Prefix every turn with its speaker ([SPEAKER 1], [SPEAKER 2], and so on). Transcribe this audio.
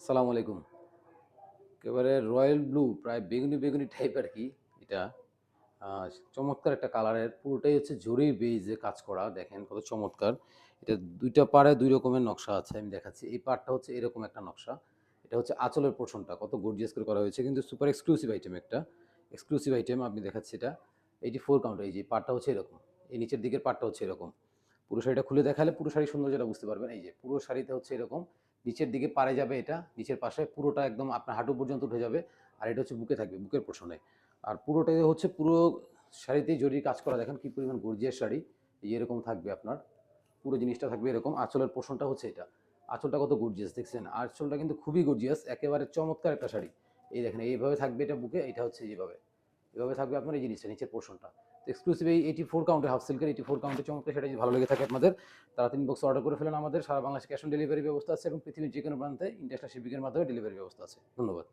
[SPEAKER 1] আসসালামু আলাইকুম। একেবারে রয়্যাল ব্লু প্রায় বেগুনি, বেগুনি টাইপ আরকি এটা। আ চমৎকার একটা কালারের পুরোটাই হচ্ছে জরি বেইজে কাজ করা। দেখেন কত চমৎকার। এটা ২ টা পাড়ে ২ রকমের নকশা আছে আমি দেখাচ্ছি। এই পাড়টা হচ্ছে এরকম একটা নকশা। এটা হচ্ছে আঁচলের পোরশনটা কত গর্জিয়াস করে করা হয়েছে কিন্তু সুপার এক্সক্লুসিভ আইটেম একটা। এক্সক্লুসিভ আইটেম আমি দেখাচ্ছি এটা। 84 কাউন্ট এই যে পাড়টা হচ্ছে এরকম। এই নিচের দিকের পাড়টা হচ্ছে এরকম। পুরো শাড়িটা খুলে দেখালে পুরো শাড়ির সৌন্দর্যটা বুঝতে পারবেন। এই যে পুরো শাড়িতে হচ্ছে এরকম। নিচের দিকে পাড়ে যাবে এটা, নিচের পাশে পুরোটা একদম আপনার হাঁটু পর্যন্ত উঠে যাবে। আর এটা হচ্ছে বুকে থাকবে, বুকের পোরশনে। আর পুরোটাই হচ্ছে পুরো শাড়িতেই জরির কাজ করা দেখেন কি পরিমাণ গর্জিয়াস শাড়ি। এই যে এরকম থাকবে আপনার। পুরো জিনিসটা থাকবে এরকম। আঁচলের পোরশনটা হচ্ছে এটা। আঁচলটা কত গর্জিয়াস দেখছেন? আঁচলটা কিন্তু খুবই গর্জিয়াস, একেবারে চমৎকার একটা শাড়ি। এই দেখেন এইভাবে থাকবে এটা বুকে, এটা হচ্ছে এইভাবে। এভাবে থাকবে আপনার এই জিনিসটা নিচের পোরশনটা। তো এক্সক্লুসিভ এই 84 কাউন্টের হাফ সিল্কের 84 কাউন্টের চমৎকার সেটা যদি ভালো লেগে থাকে আপনাদের, তাড়াতাড়ি ইনবক্স অর্ডার করে ফেলেন আমাদের। সারা বাংলাদেশে ক্যাশ অন ডেলিভারি ব্যবস্থা আছে এবং পৃথিবীর যেকোনো প্রান্তে ইন্টারন্যাশনাল শিপিং এর মাধ্যমে ডেলিভারি ব্যবস্থা আছে। ধন্যবাদ।